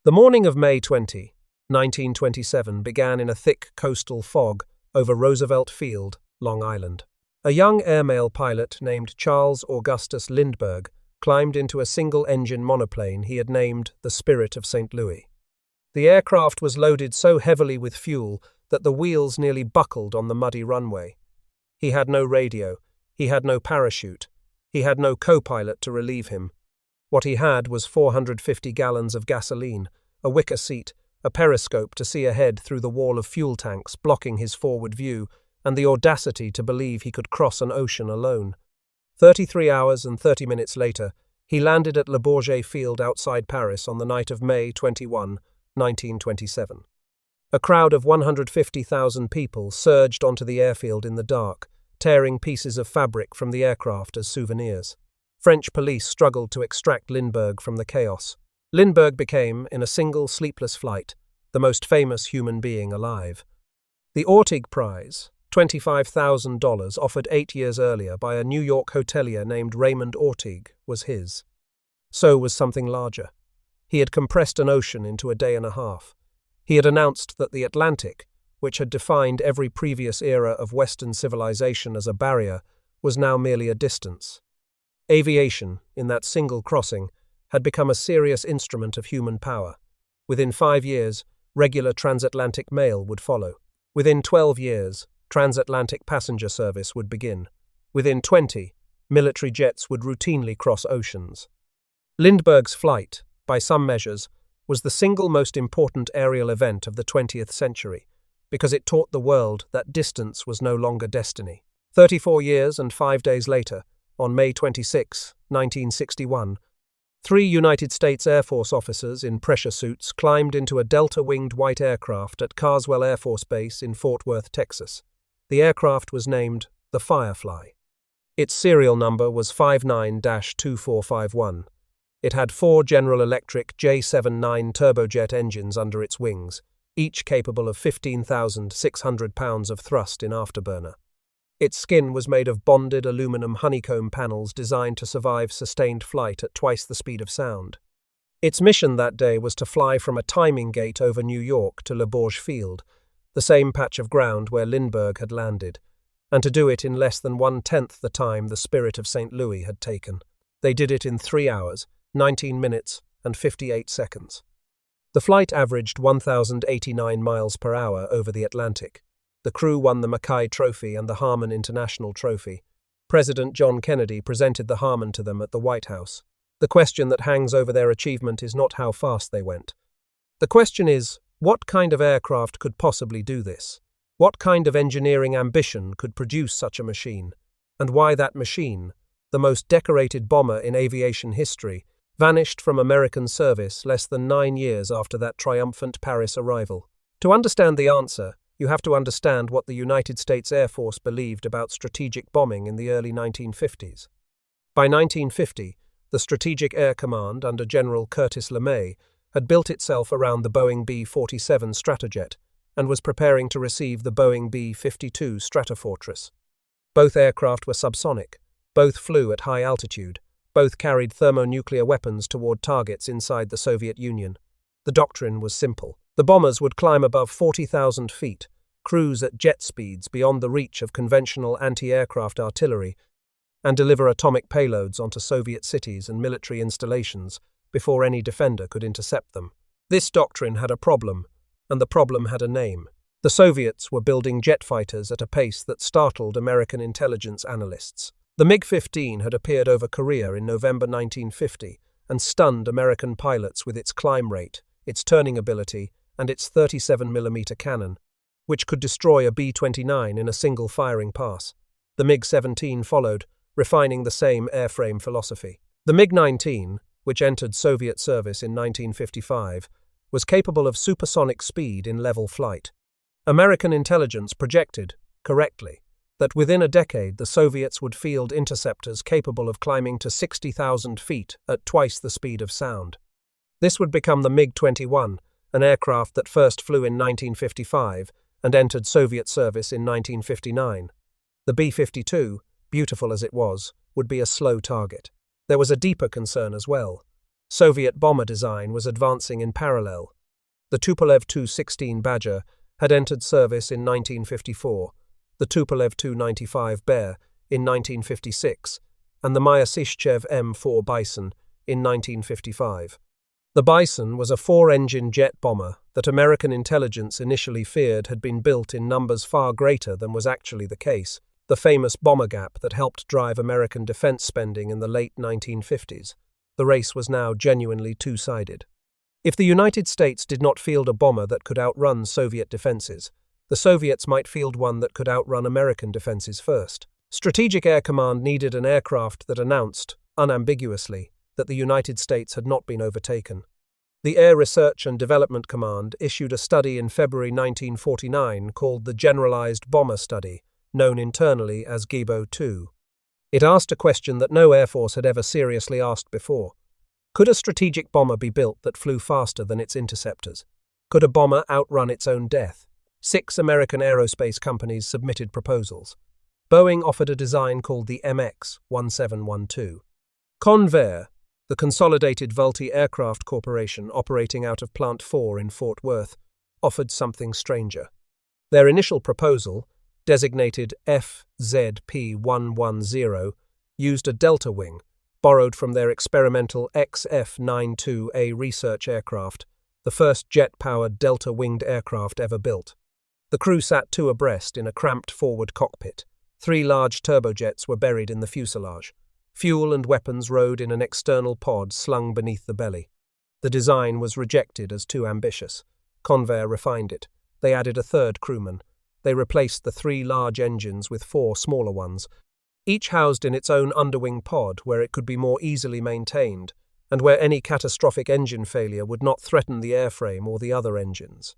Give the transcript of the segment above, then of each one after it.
The morning of May 20, 1927 began in a thick coastal fog over Roosevelt Field, Long Island. A young airmail pilot named Charles Augustus Lindbergh climbed into a single-engine monoplane he had named the Spirit of St. Louis. The aircraft was loaded so heavily with fuel that the wheels nearly buckled on the muddy runway. He had no radio, he had no parachute, he had no co-pilot to relieve him. What he had was 450 gallons of gasoline, a wicker seat, a periscope to see ahead through the wall of fuel tanks blocking his forward view, and the audacity to believe he could cross an ocean alone. 33 hours and 30 minutes later, he landed at Le Bourget Field outside Paris on the night of May 21, 1927. A crowd of 150,000 people surged onto the airfield in the dark, tearing pieces of fabric from the aircraft as souvenirs. French police struggled to extract Lindbergh from the chaos. Lindbergh became, in a single sleepless flight, the most famous human being alive. The Orteig Prize, $25,000 offered 8 years earlier by a New York hotelier named Raymond Orteig, was his. So was something larger. He had compressed an ocean into a day and a half. He had announced that the Atlantic, which had defined every previous era of Western civilization as a barrier, was now merely a distance. Aviation, in that single crossing, had become a serious instrument of human power. Within 5 years, regular transatlantic mail would follow. Within 12 years, transatlantic passenger service would begin. Within 20, military jets would routinely cross oceans. Lindbergh's flight, by some measures, was the single most important aerial event of the 20th century, because it taught the world that distance was no longer destiny. 34 years and 5 days later, on May 26, 1961, 3 United States Air Force officers in pressure suits climbed into a Delta-winged white aircraft at Carswell Air Force Base in Fort Worth, Texas. The aircraft was named the Firefly. Its serial number was 59-2451. It had 4 General Electric J79 turbojet engines under its wings, each capable of 15,600 pounds of thrust in afterburner. Its skin was made of bonded aluminum honeycomb panels designed to survive sustained flight at twice the speed of sound. Its mission that day was to fly from a timing gate over New York to Le Bourget Field, the same patch of ground where Lindbergh had landed, and to do it in less than 1/10 the time the Spirit of St. Louis had taken. They did it in 3 hours, 19 minutes, and 58 seconds. The flight averaged 1,089 miles per hour over the Atlantic. The crew won the Mackay Trophy and the Harmon International Trophy. President John Kennedy presented the Harmon to them at the White House. The question that hangs over their achievement is not how fast they went. The question is, what kind of aircraft could possibly do this? What kind of engineering ambition could produce such a machine? And why that machine, the most decorated bomber in aviation history, vanished from American service less than 9 years after that triumphant Paris arrival? To understand the answer, you have to understand what the United States Air Force believed about strategic bombing in the early 1950s. By 1950, the Strategic Air Command under General Curtis LeMay had built itself around the Boeing B-47 Stratojet and was preparing to receive the Boeing B-52 Stratofortress. Both aircraft were subsonic, both flew at high altitude, both carried thermonuclear weapons toward targets inside the Soviet Union. The doctrine was simple. The bombers would climb above 40,000 feet, cruise at jet speeds beyond the reach of conventional anti-aircraft artillery, and deliver atomic payloads onto Soviet cities and military installations before any defender could intercept them. This doctrine had a problem, and the problem had a name. The Soviets were building jet fighters at a pace that startled American intelligence analysts. The MiG-15 had appeared over Korea in November 1950 and stunned American pilots with its climb rate, its turning ability, and its 37mm cannon, which could destroy a B-29 in a single firing pass. The MiG-17 followed, refining the same airframe philosophy. The MiG-19, which entered Soviet service in 1955, was capable of supersonic speed in level flight. American intelligence projected, correctly, that within a decade the Soviets would field interceptors capable of climbing to 60,000 feet at twice the speed of sound. This would become the MiG-21, an aircraft that first flew in 1955 and entered Soviet service in 1959. The B-52, beautiful as it was, would be a slow target. There was a deeper concern as well. Soviet bomber design was advancing in parallel. The Tupolev Tu-16 Badger had entered service in 1954, the Tupolev Tu-95 Bear in 1956, and the Myasishchev M4 Bison in 1955. The Bison was a four-engine jet bomber that American intelligence initially feared had been built in numbers far greater than was actually the case, the famous bomber gap that helped drive American defense spending in the late 1950s. The race was now genuinely two-sided. If the United States did not field a bomber that could outrun Soviet defenses, the Soviets might field one that could outrun American defenses first. Strategic Air Command needed an aircraft that announced, unambiguously, that the United States had not been overtaken. The Air Research and Development Command issued a study in February 1949 called the Generalized Bomber Study, known internally as GEBO-2. It asked a question that no Air Force had ever seriously asked before. Could a strategic bomber be built that flew faster than its interceptors? Could a bomber outrun its own death? 6 American aerospace companies submitted proposals. Boeing offered a design called the MX-1712. Convair, the Consolidated Vultee Aircraft Corporation operating out of Plant 4 in Fort Worth, offered something stranger. Their initial proposal, designated FZP-110, used a delta wing, borrowed from their experimental XF-92A research aircraft, the first jet-powered delta-winged aircraft ever built. The crew sat 2 abreast in a cramped forward cockpit. 3 large turbojets were buried in the fuselage. Fuel and weapons rode in an external pod slung beneath the belly. The design was rejected as too ambitious. Convair refined it. They added a 3rd crewman. They replaced the 3 large engines with 4 smaller ones, each housed in its own underwing pod where it could be more easily maintained and where any catastrophic engine failure would not threaten the airframe or the other engines.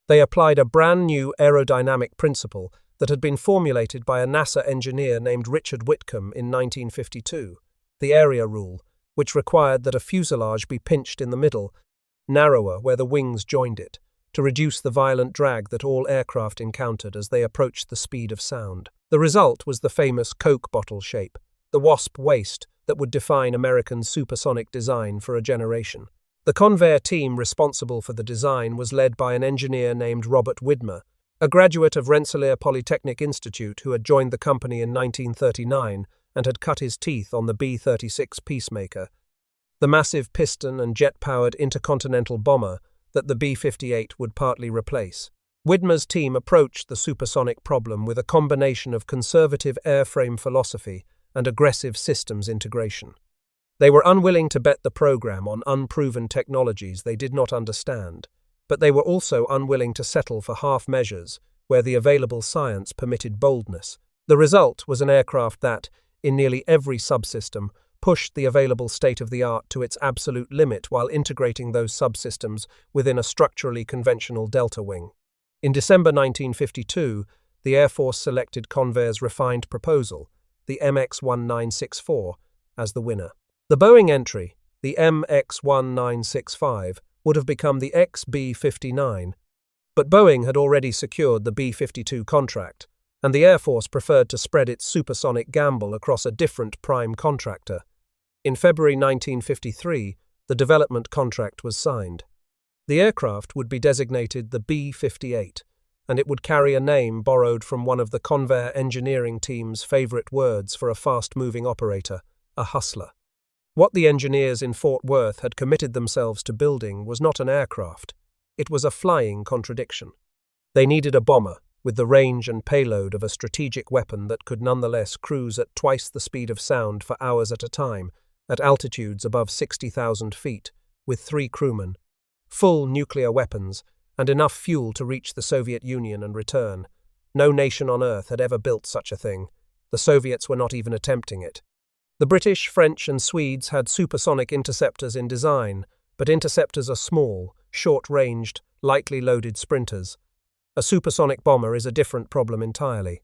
They applied a brand new aerodynamic principle that had been formulated by a NASA engineer named Richard Whitcomb in 1952, the area rule, which required that a fuselage be pinched in the middle, narrower where the wings joined it, to reduce the violent drag that all aircraft encountered as they approached the speed of sound. The result was the famous Coke bottle shape, the wasp waist that would define American supersonic design for a generation. The Convair team responsible for the design was led by an engineer named Robert Widmer, a graduate of Rensselaer Polytechnic Institute who had joined the company in 1939 and had cut his teeth on the B-36 Peacemaker, the massive piston and jet-powered intercontinental bomber that the B-58 would partly replace. Widmer's team approached the supersonic problem with a combination of conservative airframe philosophy and aggressive systems integration. They were unwilling to bet the program on unproven technologies they did not understand, but they were also unwilling to settle for half measures where the available science permitted boldness. The result was an aircraft that, in nearly every subsystem, pushed the available state-of-the-art to its absolute limit while integrating those subsystems within a structurally conventional delta wing. In December 1952, the Air Force selected Convair's refined proposal, the MX-1964, as the winner. The Boeing entry, the MX-1965, would have become the XB-59, but Boeing had already secured the B-52 contract, and the Air Force preferred to spread its supersonic gamble across a different prime contractor. In February 1953, the development contract was signed. The aircraft would be designated the B-58, and it would carry a name borrowed from one of the Convair engineering team's favorite words for a fast-moving operator, a hustler. What the engineers in Fort Worth had committed themselves to building was not an aircraft. It was a flying contradiction. They needed a bomber with the range and payload of a strategic weapon that could nonetheless cruise at twice the speed of sound for hours at a time, at altitudes above 60,000 feet, with 3 crewmen, full nuclear weapons, and enough fuel to reach the Soviet Union and return. No nation on Earth had ever built such a thing. The Soviets were not even attempting it. The British, French, and Swedes had supersonic interceptors in design, but interceptors are small, short-ranged, lightly loaded sprinters. A supersonic bomber is a different problem entirely.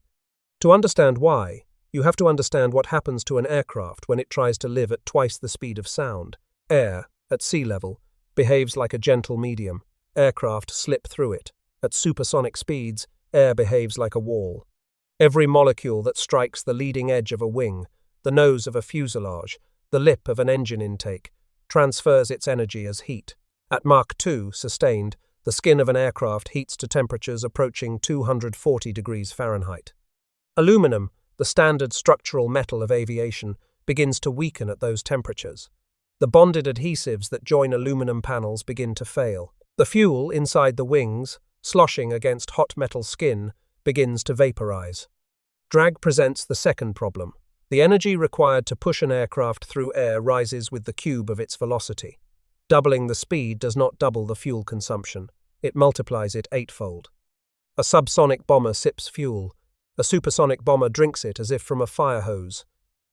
To understand why, you have to understand what happens to an aircraft when it tries to live at twice the speed of sound. Air, at sea level, behaves like a gentle medium. Aircraft slip through it. At supersonic speeds, air behaves like a wall. Every molecule that strikes the leading edge of a wing, the nose of a fuselage, the lip of an engine intake, transfers its energy as heat. At Mach 2, sustained, the skin of an aircraft heats to temperatures approaching 240 degrees Fahrenheit. Aluminum, the standard structural metal of aviation, begins to weaken at those temperatures. The bonded adhesives that join aluminum panels begin to fail. The fuel inside the wings, sloshing against hot metal skin, begins to vaporize. Drag presents the second problem. The energy required to push an aircraft through air rises with the cube of its velocity. Doubling the speed does not double the fuel consumption. It multiplies it eightfold. A subsonic bomber sips fuel. A supersonic bomber drinks it as if from a fire hose.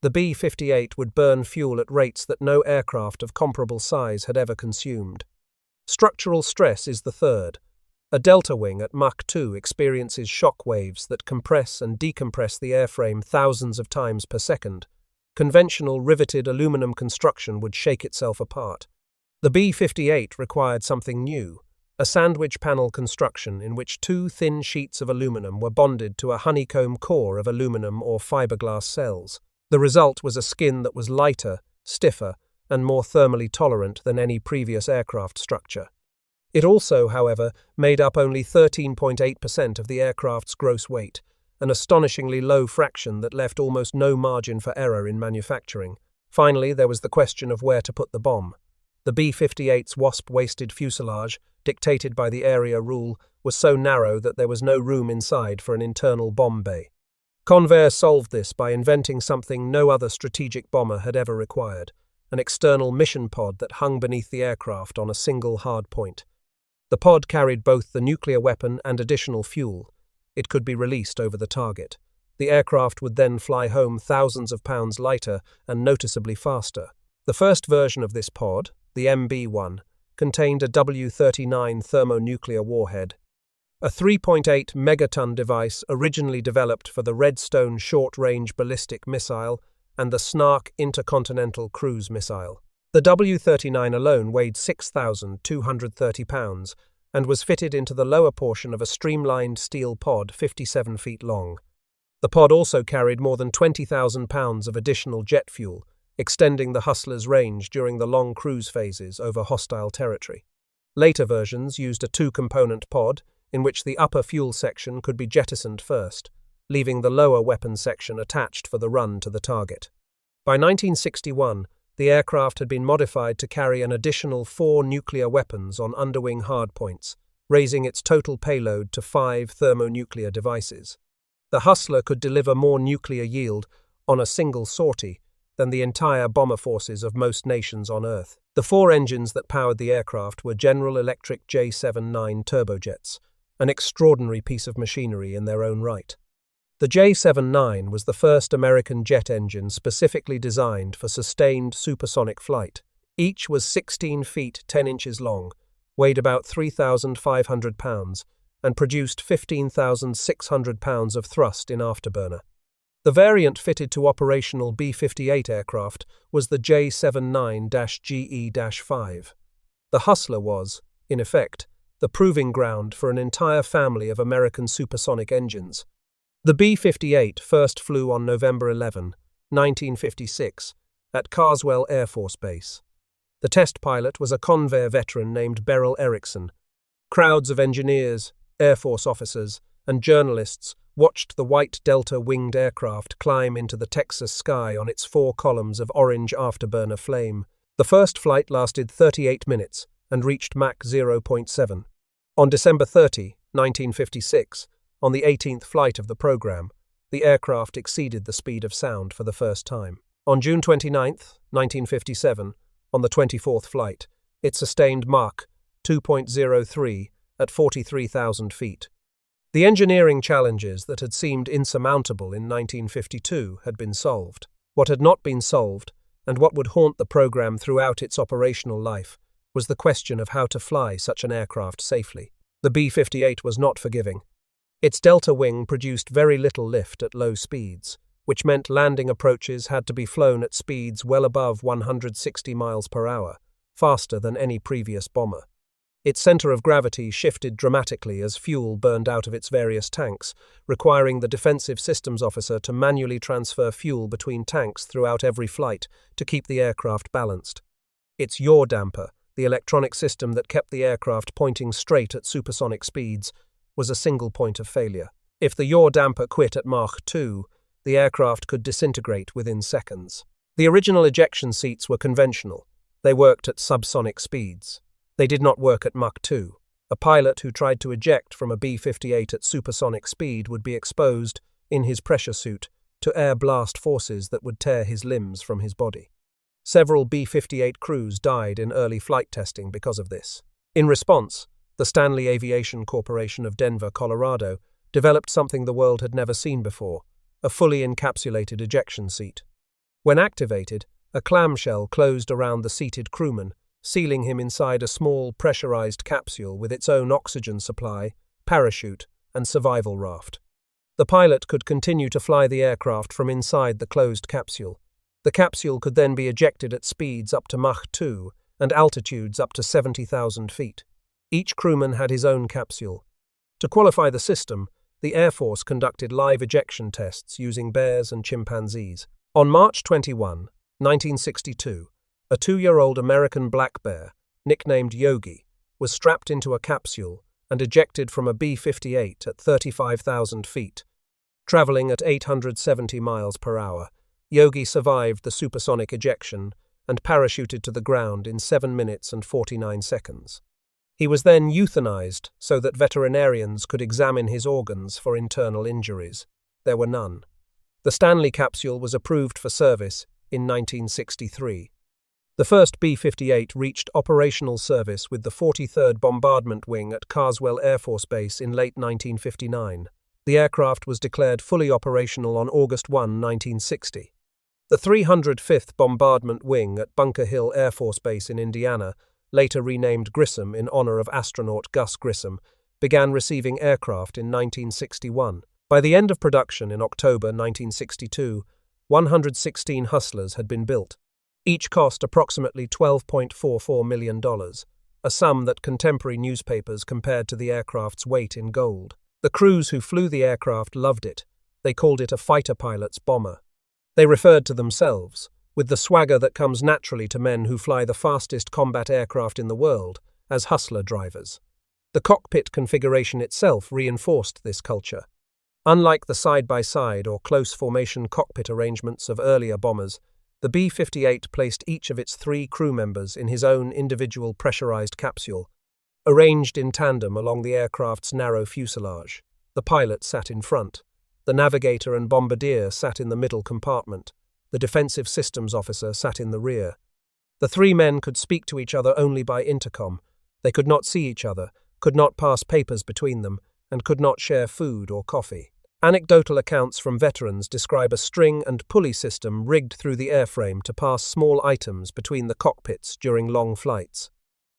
The B-58 would burn fuel at rates that no aircraft of comparable size had ever consumed. Structural stress is the third. A delta wing at Mach 2 experiences shock waves that compress and decompress the airframe thousands of times per second. Conventional riveted aluminum construction would shake itself apart. The B-58 required something new, a sandwich panel construction in which two thin sheets of aluminum were bonded to a honeycomb core of aluminum or fiberglass cells. The result was a skin that was lighter, stiffer, and more thermally tolerant than any previous aircraft structure. It also, however, made up only 13.8% of the aircraft's gross weight, an astonishingly low fraction that left almost no margin for error in manufacturing. Finally, there was the question of where to put the bomb. The B-58's wasp-waisted fuselage, dictated by the area rule, was so narrow that there was no room inside for an internal bomb bay. Convair solved this by inventing something no other strategic bomber had ever required, an external mission pod that hung beneath the aircraft on a single hard point. The pod carried both the nuclear weapon and additional fuel. It could be released over the target. The aircraft would then fly home thousands of pounds lighter and noticeably faster. The first version of this pod, the MB-1, contained a W-39 thermonuclear warhead, a 3.8 megaton device originally developed for the Redstone short-range ballistic missile and the Snark intercontinental cruise missile. The W-39 alone weighed 6,230 pounds and was fitted into the lower portion of a streamlined steel pod 57 feet long. The pod also carried more than 20,000 pounds of additional jet fuel, extending the Hustler's range during the long cruise phases over hostile territory. Later versions used a two-component pod, in which the upper fuel section could be jettisoned first, leaving the lower weapon section attached for the run to the target. By 1961, the aircraft had been modified to carry an additional 4 nuclear weapons on underwing hardpoints, raising its total payload to 5 thermonuclear devices. The Hustler could deliver more nuclear yield on a single sortie than the entire bomber forces of most nations on Earth. The 4 engines that powered the aircraft were General Electric J79 turbojets, an extraordinary piece of machinery in their own right. The J79 was the first American jet engine specifically designed for sustained supersonic flight. Each was 16 feet 10 inches long, weighed about 3,500 pounds, and produced 15,600 pounds of thrust in afterburner. The variant fitted to operational B-58 aircraft was the J79-GE-5. The Hustler was, in effect, the proving ground for an entire family of American supersonic engines. The B-58 first flew on November 11, 1956, at Carswell Air Force Base. The test pilot was a Convair veteran named Beryl Erickson. Crowds of engineers, Air Force officers, and journalists watched the white Delta-winged aircraft climb into the Texas sky on its 4 columns of orange afterburner flame. The first flight lasted 38 minutes and reached Mach 0.7. On December 30, 1956, on the 18th flight of the program, the aircraft exceeded the speed of sound for the first time. On June 29, 1957, on the 24th flight, it sustained Mach 2.03 at 43,000 feet. The engineering challenges that had seemed insurmountable in 1952 had been solved. What had not been solved, and what would haunt the program throughout its operational life, was the question of how to fly such an aircraft safely. The B-58 was not forgiving. Its delta wing produced very little lift at low speeds, which meant landing approaches had to be flown at speeds well above 160 miles per hour, faster than any previous bomber. Its center of gravity shifted dramatically as fuel burned out of its various tanks, requiring the defensive systems officer to manually transfer fuel between tanks throughout every flight to keep the aircraft balanced. Its yaw damper, the electronic system that kept the aircraft pointing straight at supersonic speeds, was a single point of failure. If the yaw damper quit at Mach 2, the aircraft could disintegrate within seconds. The original ejection seats were conventional. They worked at subsonic speeds. They did not work at Mach 2. A pilot who tried to eject from a B-58 at supersonic speed would be exposed, in his pressure suit, to air blast forces that would tear his limbs from his body. Several B-58 crews died in early flight testing because of this. In response, the Stanley Aviation Corporation of Denver, Colorado, developed something the world had never seen before, a fully encapsulated ejection seat. When activated, a clamshell closed around the seated crewman, sealing him inside a small, pressurized capsule with its own oxygen supply, parachute, and survival raft. The pilot could continue to fly the aircraft from inside the closed capsule. The capsule could then be ejected at speeds up to Mach 2 and altitudes up to 70,000 feet. Each crewman had his own capsule. To qualify the system, the Air Force conducted live ejection tests using bears and chimpanzees. On March 21, 1962, a 2-year-old American black bear, nicknamed Yogi, was strapped into a capsule and ejected from a B-58 at 35,000 feet. Traveling at 870 miles per hour, Yogi survived the supersonic ejection and parachuted to the ground in 7 minutes and 49 seconds. He was then euthanized so that veterinarians could examine his organs for internal injuries. There were none. The Stanley capsule was approved for service in 1963. The first B-58 reached operational service with the 43rd Bombardment Wing at Carswell Air Force Base in late 1959. The aircraft was declared fully operational on August 1, 1960. The 305th Bombardment Wing at Bunker Hill Air Force Base in Indiana, later renamed Grissom in honor of astronaut Gus Grissom, began receiving aircraft in 1961. By the end of production in October 1962, 116 Hustlers had been built. Each cost approximately $12.44 million, a sum that contemporary newspapers compared to the aircraft's weight in gold. The crews who flew the aircraft loved it. They called it a fighter pilot's bomber. They referred to themselves, with the swagger that comes naturally to men who fly the fastest combat aircraft in the world, as Hustler drivers. The cockpit configuration itself reinforced this culture. Unlike the side-by-side or close formation cockpit arrangements of earlier bombers, the B-58 placed each of its 3 crew members in his own individual pressurized capsule, arranged in tandem along the aircraft's narrow fuselage. The pilot sat in front. The navigator and bombardier sat in the middle compartment. The defensive systems officer sat in the rear. The 3 men could speak to each other only by intercom. They could not see each other, could not pass papers between them, and could not share food or coffee. Anecdotal accounts from veterans describe a string and pulley system rigged through the airframe to pass small items between the cockpits during long flights.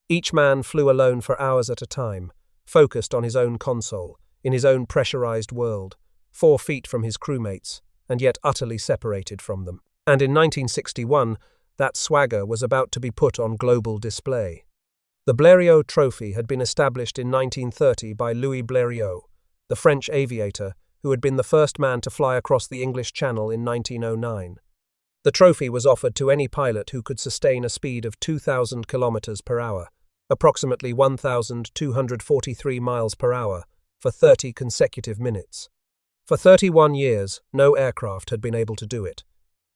Each man flew alone for hours at a time, focused on his own console, in his own pressurized world, 4 feet from his crewmates, and yet utterly separated from them. And in 1961, that swagger was about to be put on global display. The Blériot Trophy had been established in 1930 by Louis Blériot, the French aviator who had been the first man to fly across the English Channel in 1909. The trophy was offered to any pilot who could sustain a speed of 2,000 kilometers per hour, approximately 1,243 miles per hour, for 30 consecutive minutes. For 31 years, no aircraft had been able to do it.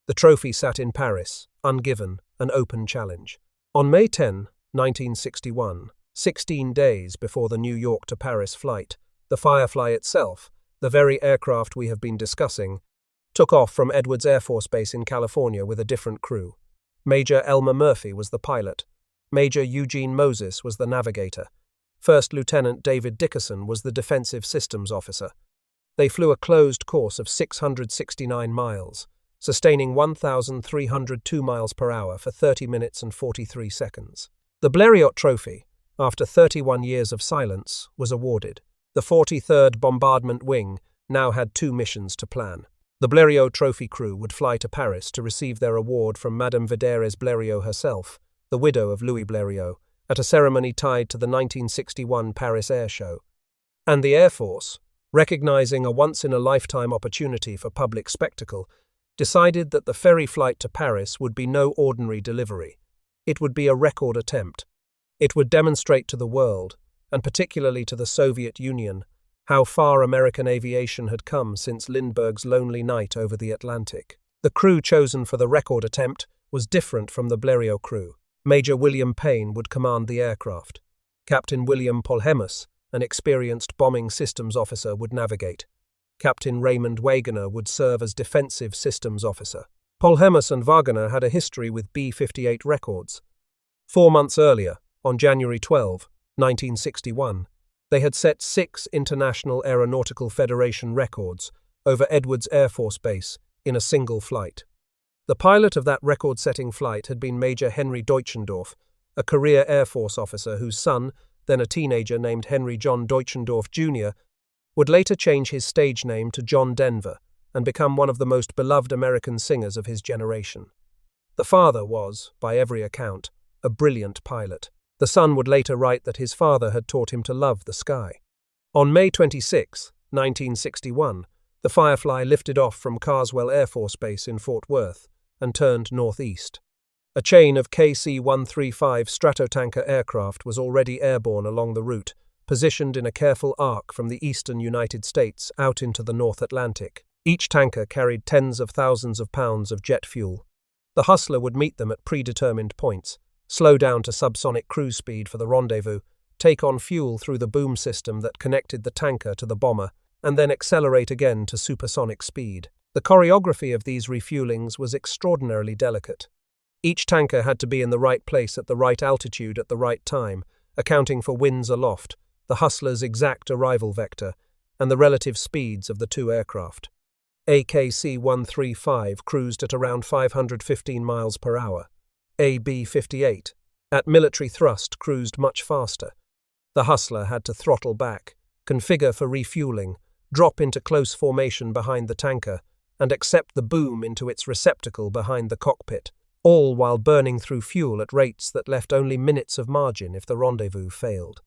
The trophy sat in Paris, ungiven, an open challenge. On May 10, 1961, 16 days before the New York to Paris flight, the Firefly itself, the very aircraft we have been discussing, took off from Edwards Air Force Base in California with a different crew. Major Elmer Murphy was the pilot. Major Eugene Moses was the navigator. First Lieutenant David Dickerson was the defensive systems officer. They flew a closed course of 669 miles, sustaining 1,302 miles per hour for 30 minutes and 43 seconds. The Blériot Trophy, after 31 years of silence, was awarded. The 43rd Bombardment Wing now had 2 missions to plan. The Blériot Trophy crew would fly to Paris to receive their award from Madame Vidérez Blériot herself, the widow of Louis Blériot, at a ceremony tied to the 1961 Paris Air Show. And the Air Force, recognizing a once-in-a-lifetime opportunity for public spectacle, decided that the ferry flight to Paris would be no ordinary delivery. It would be a record attempt. It would demonstrate to the world, and particularly to the Soviet Union, how far American aviation had come since Lindbergh's lonely night over the Atlantic. The crew chosen for the record attempt was different from the Blériot crew. Major William Payne would command the aircraft. Captain William Polhemus, an experienced bombing systems officer, would navigate. Captain Raymond Wagener would serve as defensive systems officer. Polhemus and Wagener had a history with B-58 records. 4 months earlier, on January 12, 1961, they had set 6 International Aeronautical Federation records over Edwards Air Force Base in a single flight. The pilot of that record-setting flight had been Major Henry Deutschendorf, a career Air Force officer whose son, then a teenager named Henry John Deutschendorf Jr., would later change his stage name to John Denver and become one of the most beloved American singers of his generation. The father was, by every account, a brilliant pilot. The son would later write that his father had taught him to love the sky. On May 26, 1961, the Firefly lifted off from Carswell Air Force Base in Fort Worth and turned northeast. A chain of KC-135 Stratotanker aircraft was already airborne along the route, positioned in a careful arc from the eastern United States out into the North Atlantic. Each tanker carried tens of thousands of pounds of jet fuel. The Hustler would meet them at predetermined points, slow down to subsonic cruise speed for the rendezvous, take on fuel through the boom system that connected the tanker to the bomber, and then accelerate again to supersonic speed. The choreography of these refuelings was extraordinarily delicate. Each tanker had to be in the right place at the right altitude at the right time, accounting for winds aloft, the Hustler's exact arrival vector, and the relative speeds of the two aircraft. KC-135 cruised at around 515 miles per hour. B-58, at military thrust, cruised much faster. The Hustler had to throttle back, configure for refueling, drop into close formation behind the tanker, and accept the boom into its receptacle behind the cockpit, all while burning through fuel at rates that left only minutes of margin if the rendezvous failed.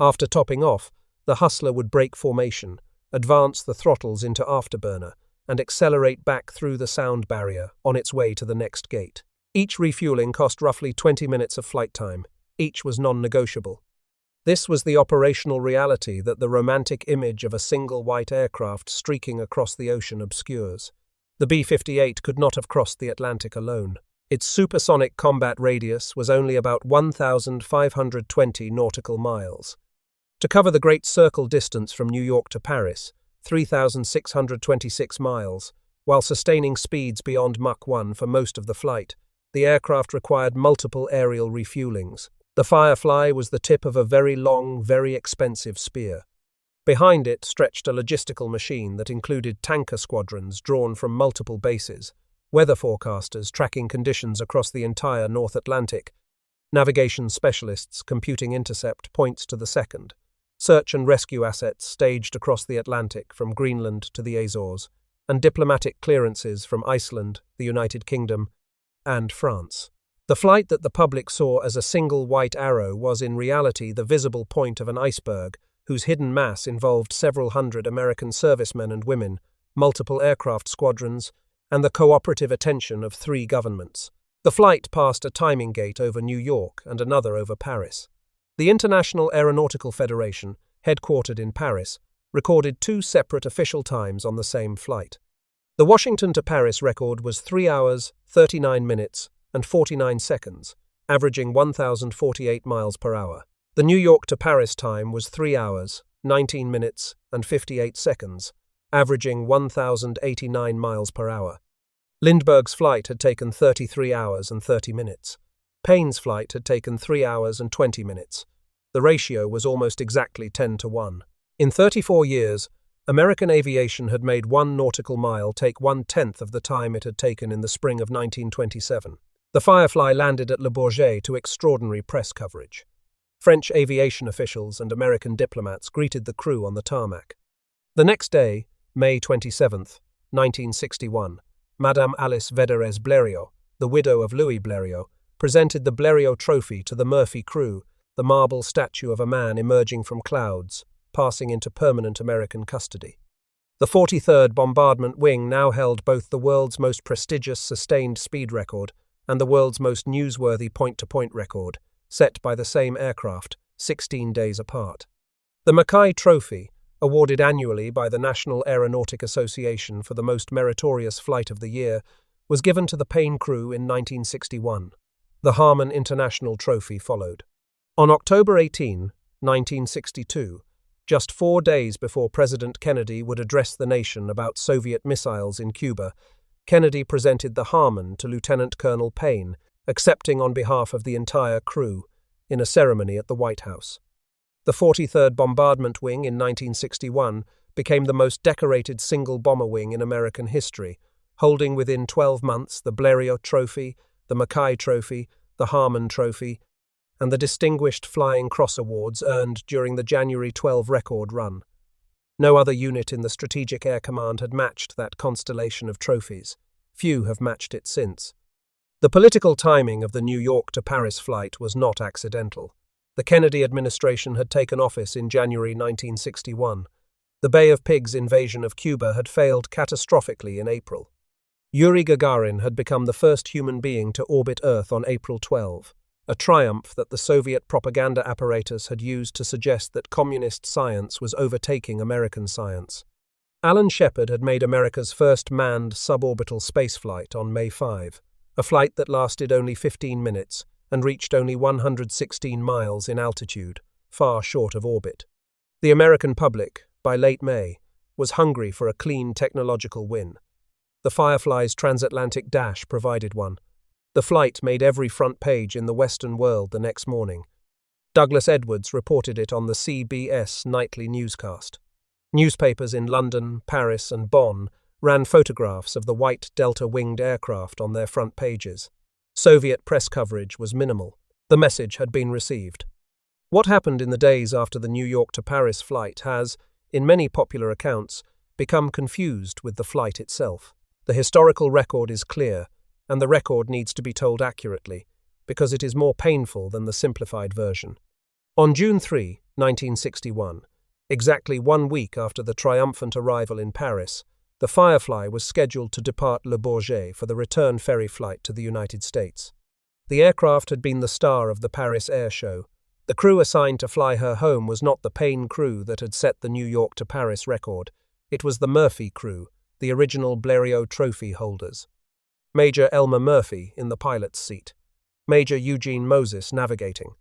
After topping off, the Hustler would break formation, advance the throttles into afterburner, and accelerate back through the sound barrier on its way to the next gate. Each refueling cost roughly 20 minutes of flight time. Each was non-negotiable. This was the operational reality that the romantic image of a single white aircraft streaking across the ocean obscures. The B-58 could not have crossed the Atlantic alone. Its supersonic combat radius was only about 1,520 nautical miles. To cover the great circle distance from New York to Paris, 3,626 miles, while sustaining speeds beyond Mach 1 for most of the flight, the aircraft required multiple aerial refuelings. The Firefly was the tip of a very long, very expensive spear. Behind it stretched a logistical machine that included tanker squadrons drawn from multiple bases, weather forecasters tracking conditions across the entire North Atlantic, navigation specialists computing intercept points to the second, search and rescue assets staged across the Atlantic from Greenland to the Azores, and diplomatic clearances from Iceland, the United Kingdom, and France. The flight that the public saw as a single white arrow was in reality the visible point of an iceberg whose hidden mass involved several hundred American servicemen and women, multiple aircraft squadrons, and the cooperative attention of 3 governments. The flight passed a timing gate over New York and another over Paris. The International Aeronautical Federation, headquartered in Paris, recorded 2 separate official times on the same flight. The Washington to Paris record was 3 hours, 39 minutes, and 49 seconds, averaging 1,048 miles per hour. The New York to Paris time was 3 hours, 19 minutes, and 58 seconds, averaging 1,089 miles per hour. Lindbergh's flight had taken 33 hours and 30 minutes. Payne's flight had taken 3 hours and 20 minutes. The ratio was almost exactly 10-1. In 34 years, American aviation had made 1 nautical mile take 1/10 of the time it had taken in the spring of 1927. The Firefly landed at Bourget to extraordinary press coverage. French aviation officials and American diplomats greeted the crew on the tarmac. The next day, May 27, 1961, Madame Alice Védérez Blériot, the widow of Louis Blériot, presented the Blériot Trophy to the Murphy crew, the marble statue of a man emerging from clouds, passing into permanent American custody. The 43rd Bombardment Wing now held both the world's most prestigious sustained speed record and the world's most newsworthy point-to-point record, set by the same aircraft, 16 days apart. The Mackay Trophy, awarded annually by the National Aeronautic Association for the most meritorious flight of the year, was given to the Payne crew in 1961. The Harmon International Trophy followed. On October 18, 1962, just 4 days before President Kennedy would address the nation about Soviet missiles in Cuba, Kennedy presented the Harmon to Lieutenant Colonel Payne, accepting on behalf of the entire crew, in a ceremony at the White House. The 43rd Bombardment Wing in 1961 became the most decorated single bomber wing in American history, holding within 12 months the Blériot Trophy, the Mackay Trophy, the Harmon Trophy, and the Distinguished Flying Cross Awards earned during the January 12 record run. No other unit in the Strategic Air Command had matched that constellation of trophies. Few have matched it since. The political timing of the New York to Paris flight was not accidental. The Kennedy administration had taken office in January 1961. The Bay of Pigs invasion of Cuba had failed catastrophically in April. Yuri Gagarin had become the first human being to orbit Earth on April 12, a triumph that the Soviet propaganda apparatus had used to suggest that communist science was overtaking American science. Alan Shepard had made America's first manned suborbital spaceflight on May 5, a flight that lasted only 15 minutes and reached only 116 miles in altitude, far short of orbit. The American public, by late May, was hungry for a clean technological win. The Firefly's transatlantic dash provided one. The flight made every front page in the Western world the next morning. Douglas Edwards reported it on the CBS nightly newscast. Newspapers in London, Paris, and Bonn ran photographs of the white Delta-winged aircraft on their front pages. Soviet press coverage was minimal. The message had been received. What happened in the days after the New York to Paris flight has, in many popular accounts, become confused with the flight itself. The historical record is clear, and the record needs to be told accurately, because it is more painful than the simplified version. On June 3, 1961, exactly 1 week after the triumphant arrival in Paris, the Firefly was scheduled to depart Le Bourget for the return ferry flight to the United States. The aircraft had been the star of the Paris Air Show. The crew assigned to fly her home was not the Payne crew that had set the New York to Paris record. It was the Murphy crew, the original Blériot Trophy holders. Major Elmer Murphy in the pilot's seat. Major Eugene Moses navigating.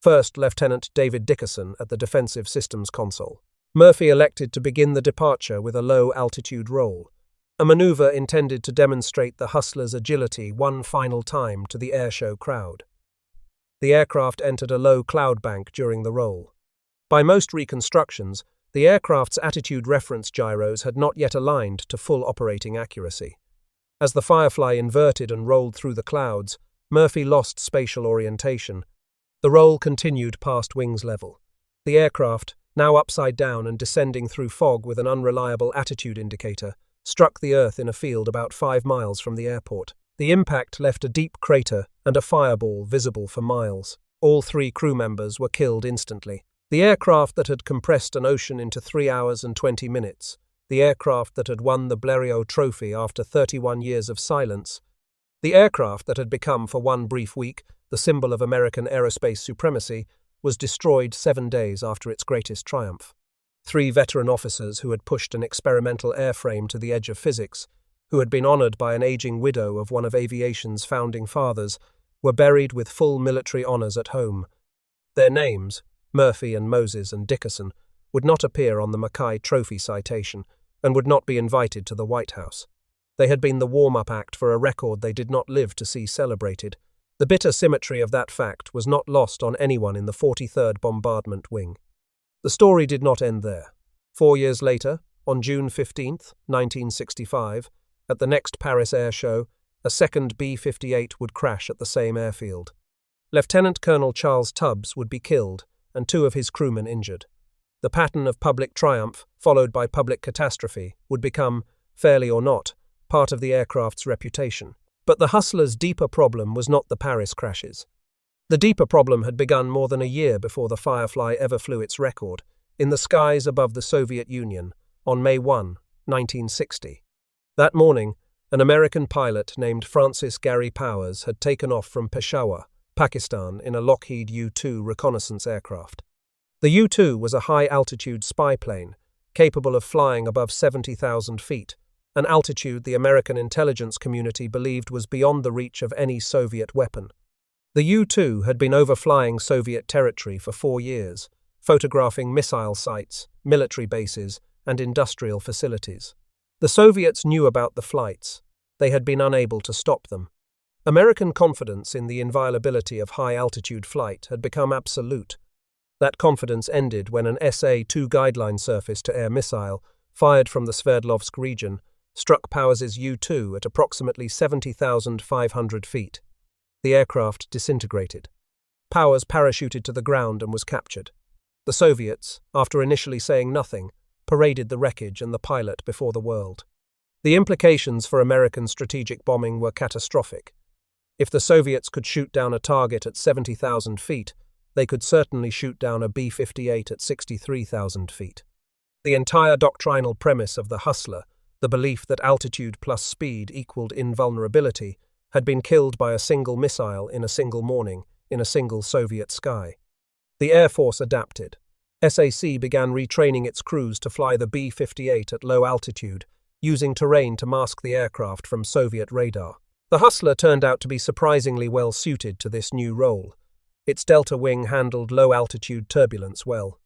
First Lieutenant David Dickerson at the Defensive Systems console. Murphy elected to begin the departure with a low-altitude roll, a maneuver intended to demonstrate the Hustler's agility one final time to the airshow crowd. The aircraft entered a low cloud bank during the roll. By most reconstructions, the aircraft's attitude reference gyros had not yet aligned to full operating accuracy. As the Firefly inverted and rolled through the clouds, Murphy lost spatial orientation. The roll continued past wings level. The aircraft, now upside down and descending through fog with an unreliable attitude indicator, struck the earth in a field about 5 miles from the airport. The impact left a deep crater and a fireball visible for miles. All 3 crew members were killed instantly. The aircraft that had compressed an ocean into 3 hours and 20 minutes, the aircraft that had won the Blériot Trophy after 31 years of silence, the aircraft that had become for one brief week the symbol of American aerospace supremacy, was destroyed 7 days after its greatest triumph. 3 veteran officers who had pushed an experimental airframe to the edge of physics, who had been honored by an aging widow of one of aviation's founding fathers, were buried with full military honors at home. Their names, Murphy and Moses and Dickerson, would not appear on the Mackay Trophy citation and would not be invited to the White House. They had been the warm-up act for a record they did not live to see celebrated. The bitter symmetry of that fact was not lost on anyone in the 43rd Bombardment Wing. The story did not end there. 4 years later, on June 15, 1965, at the next Paris Air Show, a second B-58 would crash at the same airfield. Lieutenant Colonel Charles Tubbs would be killed and 2 of his crewmen injured. The pattern of public triumph, followed by public catastrophe, would become, fairly or not, part of the aircraft's reputation. But the Hustler's deeper problem was not the Paris crashes. The deeper problem had begun more than a year before the Firefly ever flew its record, in the skies above the Soviet Union, on May 1, 1960. That morning, an American pilot named Francis Gary Powers had taken off from Peshawar, Pakistan in a Lockheed U-2 reconnaissance aircraft. The U-2 was a high-altitude spy plane, capable of flying above 70,000 feet, an altitude the American intelligence community believed was beyond the reach of any Soviet weapon. The U-2 had been overflying Soviet territory for 4 years, photographing missile sites, military bases, and industrial facilities. The Soviets knew about the flights. They had been unable to stop them. American confidence in the inviolability of high-altitude flight had become absolute. That confidence ended when an SA-2 guideline surface-to-air missile, fired from the Sverdlovsk region, struck Powers' U-2 at approximately 70,500 feet. The aircraft disintegrated. Powers parachuted to the ground and was captured. The Soviets, after initially saying nothing, paraded the wreckage and the pilot before the world. The implications for American strategic bombing were catastrophic. If the Soviets could shoot down a target at 70,000 feet, they could certainly shoot down a B-58 at 63,000 feet. The entire doctrinal premise of the Hustler, the belief that altitude plus speed equaled invulnerability, had been killed by a single missile in a single morning in a single Soviet sky. The Air Force adapted. SAC began retraining its crews to fly the B-58 at low altitude, using terrain to mask the aircraft from Soviet radar. The Hustler turned out to be surprisingly well suited to this new role. Its delta wing handled low-altitude turbulence well.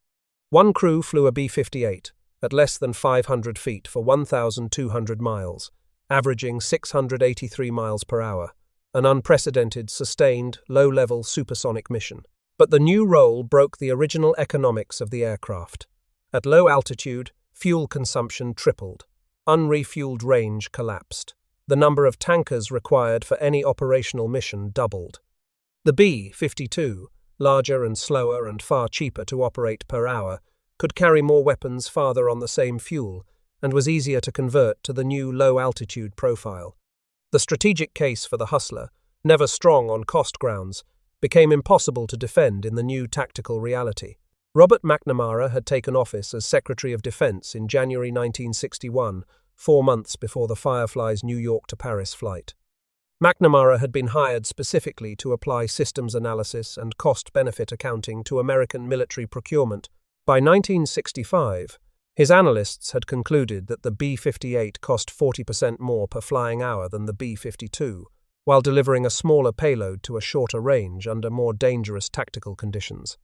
One crew flew a B-58 at less than 500 feet for 1,200 miles, averaging 683 miles per hour, an unprecedented, sustained, low-level supersonic mission. But the new role broke the original economics of the aircraft. At low altitude, fuel consumption tripled. Unrefueled range collapsed. The number of tankers required for any operational mission doubled. The B-52, larger and slower and far cheaper to operate per hour, could carry more weapons farther on the same fuel and was easier to convert to the new low-altitude profile. The strategic case for the Hustler, never strong on cost grounds, became impossible to defend in the new tactical reality. Robert McNamara had taken office as Secretary of Defense in January 1961, 4 months before the Firefly's New York to Paris flight. McNamara had been hired specifically to apply systems analysis and cost-benefit accounting to American military procurement. By 1965, his analysts had concluded that the B-58 cost 40% more per flying hour than the B-52, while delivering a smaller payload to a shorter range under more dangerous tactical conditions.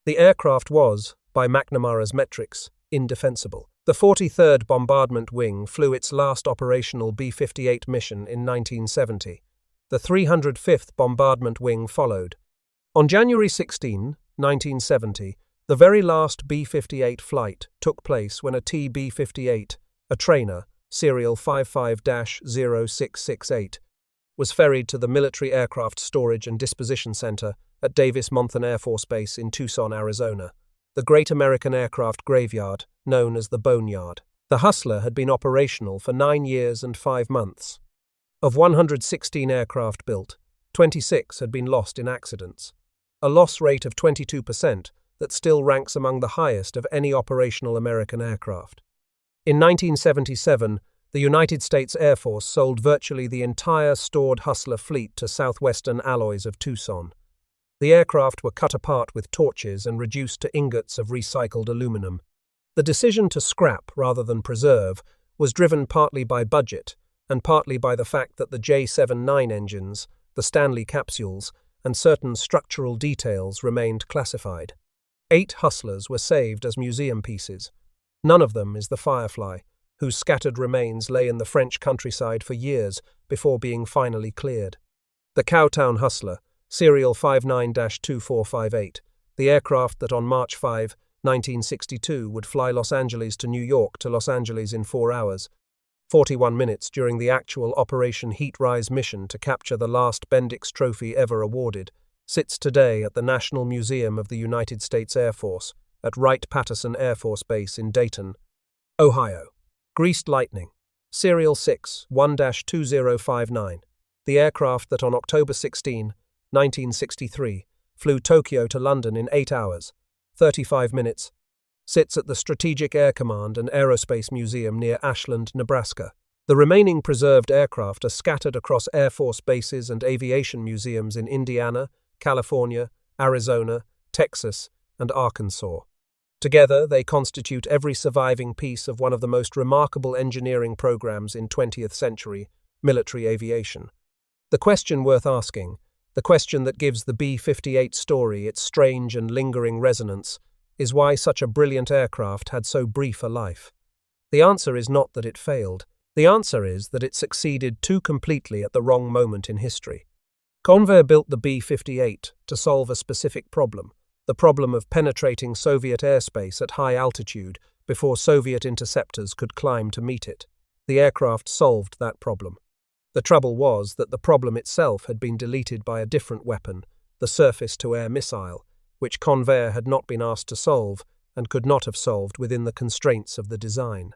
The aircraft was, by McNamara's metrics, indefensible. The 43rd Bombardment Wing flew its last operational B-58 mission in 1970. The 305th Bombardment Wing followed. On January 16, 1970, the very last B-58 flight took place when a TB-58, a trainer, serial 55-0668, was ferried to the Military Aircraft Storage and Disposition Center at Davis-Monthan Air Force Base in Tucson, Arizona, the Great American Aircraft Graveyard, known as the Boneyard. The Hustler had been operational for 9 years and 5 months. Of 116 aircraft built, 26 had been lost in accidents, a loss rate of 22% that still ranks among the highest of any operational American aircraft. In 1977, the United States Air Force sold virtually the entire stored Hustler fleet to Southwestern Alloys of Tucson. The aircraft were cut apart with torches and reduced to ingots of recycled aluminum. The decision to scrap rather than preserve was driven partly by budget and partly by the fact that the J-79 engines, the Stanley capsules, and certain structural details remained classified. 8 Hustlers were saved as museum pieces. None of them is the Firefly, whose scattered remains lay in the French countryside for years before being finally cleared. The Cowtown Hustler, serial 59-2458, the aircraft that on March 5, 1962 would fly Los Angeles to New York to Los Angeles in 4 hours, 41 minutes during the actual Operation Heat Rise mission to capture the last Bendix Trophy ever awarded, sits today at the National Museum of the United States Air Force at Wright-Patterson Air Force Base in Dayton, Ohio. Greased Lightning, serial 6-1-2059, the aircraft that on October 16, 1963, flew Tokyo to London in 8 hours, 35 minutes, sits at the Strategic Air Command and Aerospace Museum near Ashland, Nebraska. The remaining preserved aircraft are scattered across Air Force bases and aviation museums in Indiana, California, Arizona, Texas, and Arkansas. Together, they constitute every surviving piece of one of the most remarkable engineering programs in 20th century military aviation. The question worth asking, the question that gives the B-58 story its strange and lingering resonance, is why such a brilliant aircraft had so brief a life. The answer is not that it failed. The answer is that it succeeded too completely at the wrong moment in history. Convair built the B-58 to solve a specific problem, the problem of penetrating Soviet airspace at high altitude before Soviet interceptors could climb to meet it. The aircraft solved that problem. The trouble was that the problem itself had been deleted by a different weapon, the surface-to-air missile, which Convair had not been asked to solve and could not have solved within the constraints of the design.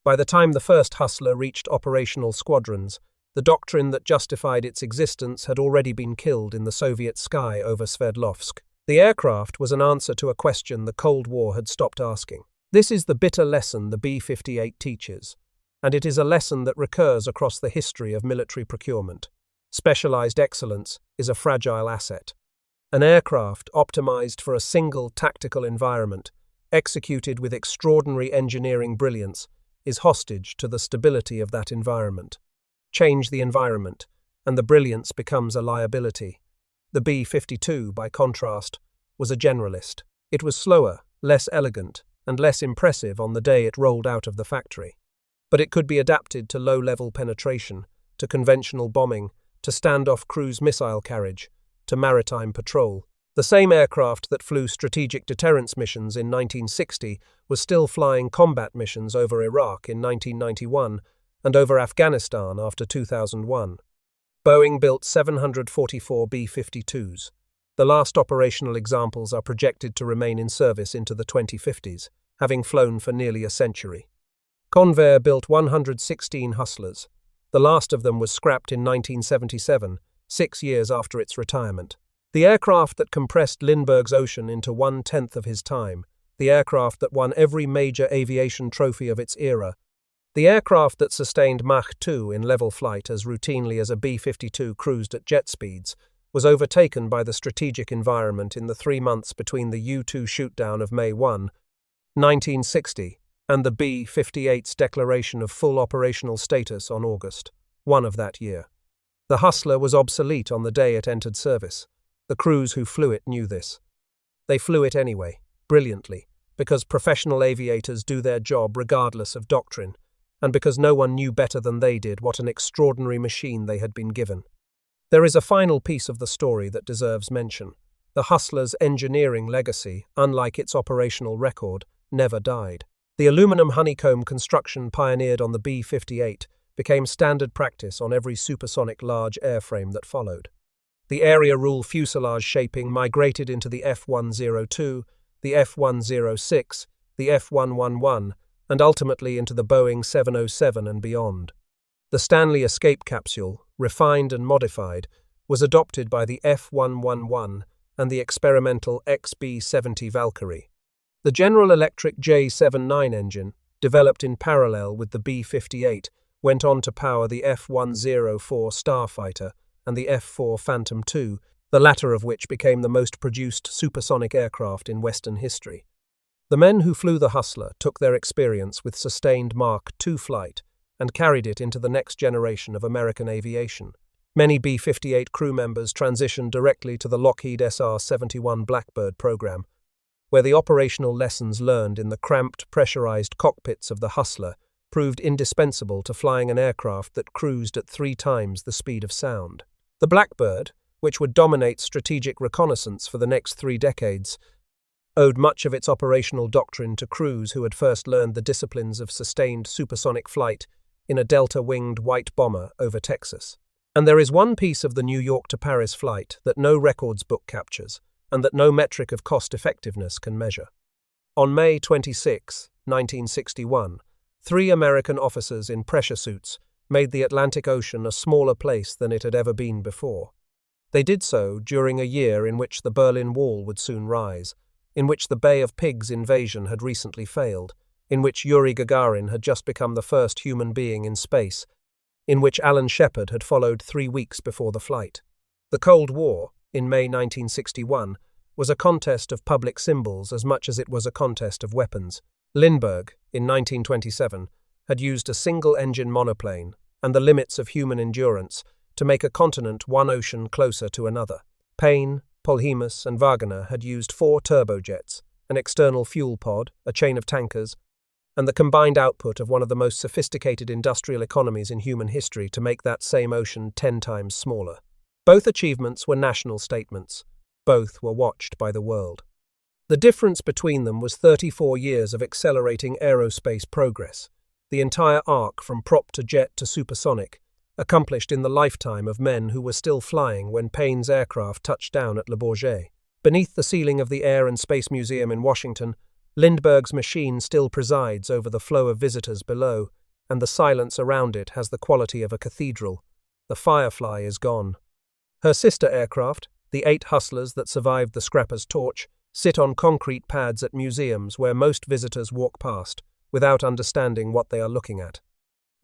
By the time the first Hustler reached operational squadrons, the doctrine that justified its existence had already been killed in the Soviet sky over Sverdlovsk. The aircraft was an answer to a question the Cold War had stopped asking. This is the bitter lesson the B-58 teaches, and it is a lesson that recurs across the history of military procurement. Specialized excellence is a fragile asset. An aircraft optimized for a single tactical environment, executed with extraordinary engineering brilliance, is hostage to the stability of that environment. Change the environment, and the brilliance becomes a liability. The B-52, by contrast, was a generalist. It was slower, less elegant, and less impressive on the day it rolled out of the factory. But it could be adapted to low-level penetration, to conventional bombing, to standoff cruise missile carriage, to maritime patrol. The same aircraft that flew strategic deterrence missions in 1960 was still flying combat missions over Iraq in 1991 and over Afghanistan after 2001. Boeing built 744 B-52s. The last operational examples are projected to remain in service into the 2050s, having flown for nearly a century. Convair built 116 Hustlers. The last of them was scrapped in 1977, 6 years after its retirement. The aircraft that compressed Lindbergh's ocean into 1/10 of his time, the aircraft that won every major aviation trophy of its era, the aircraft that sustained Mach 2 in level flight as routinely as a B-52 cruised at jet speeds, was overtaken by the strategic environment in the 3 months between the U-2 shootdown of May 1, 1960, and the B-58's declaration of full operational status on August 1 of that year. The Hustler was obsolete on the day it entered service. The crews who flew it knew this. They flew it anyway, brilliantly, because professional aviators do their job regardless of doctrine, and because no one knew better than they did what an extraordinary machine they had been given. There is a final piece of the story that deserves mention. The Hustler's engineering legacy, unlike its operational record, never died. The aluminum honeycomb construction pioneered on the B-58 became standard practice on every supersonic large airframe that followed. The area rule fuselage shaping migrated into the F-102, the F-106, the F-111, and ultimately into the Boeing 707 and beyond. The Stanley escape capsule, refined and modified, was adopted by the F-111 and the experimental XB-70 Valkyrie. The General Electric J79 engine, developed in parallel with the B-58, went on to power the F-104 Starfighter and the F-4 Phantom II, the latter of which became the most produced supersonic aircraft in Western history. The men who flew the Hustler took their experience with sustained Mach 2 flight and carried it into the next generation of American aviation. Many B-58 crew members transitioned directly to the Lockheed SR-71 Blackbird program, where the operational lessons learned in the cramped, pressurized cockpits of the Hustler proved indispensable to flying an aircraft that cruised at 3 times the speed of sound. The Blackbird, which would dominate strategic reconnaissance for the next 3 decades, owed much of its operational doctrine to crews who had first learned the disciplines of sustained supersonic flight in a delta-winged white bomber over Texas. And there is one piece of the New York to Paris flight that no records book captures, and that no metric of cost-effectiveness can measure. On May 26, 1961, 3 American officers in pressure suits made the Atlantic Ocean a smaller place than it had ever been before. They did so during a year in which the Berlin Wall would soon rise, in which the Bay of Pigs invasion had recently failed, in which Yuri Gagarin had just become the first human being in space, in which Alan Shepard had followed 3 weeks before the flight. The Cold War, in May 1961, was a contest of public symbols as much as it was a contest of weapons. Lindbergh, in 1927, had used a single-engine monoplane and the limits of human endurance to make a continent one ocean closer to another. Payne, Polhemus, and Wagener had used 4 turbojets, an external fuel pod, a chain of tankers, and the combined output of one of the most sophisticated industrial economies in human history to make that same ocean 10 times smaller. Both achievements were national statements. Both were watched by the world. The difference between them was 34 years of accelerating aerospace progress, the entire arc from prop to jet to supersonic, accomplished in the lifetime of men who were still flying when Payne's aircraft touched down at Bourget. Beneath the ceiling of the Air and Space Museum in Washington, Lindbergh's machine still presides over the flow of visitors below, and the silence around it has the quality of a cathedral. The Firefly is gone. Her sister aircraft, the 8 Hustlers that survived the scrapper's torch, sit on concrete pads at museums where most visitors walk past, without understanding what they are looking at.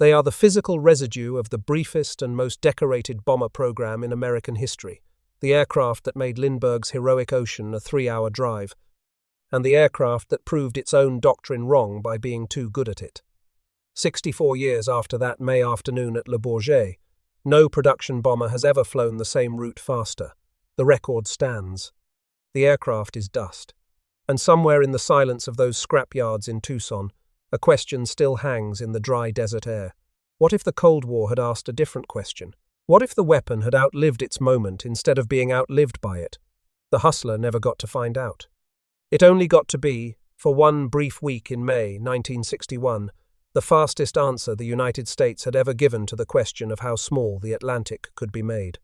They are the physical residue of the briefest and most decorated bomber program in American history, the aircraft that made Lindbergh's heroic ocean a 3-hour drive, and the aircraft that proved its own doctrine wrong by being too good at it. 64 years after that May afternoon at Le Bourget, no production bomber has ever flown the same route faster. The record stands. The aircraft is dust. And somewhere in the silence of those scrapyards in Tucson, a question still hangs in the dry desert air. What if the Cold War had asked a different question? What if the weapon had outlived its moment instead of being outlived by it? The Hustler never got to find out. It only got to be, for one brief week in May 1961, the fastest answer the United States had ever given to the question of how small the Atlantic could be made.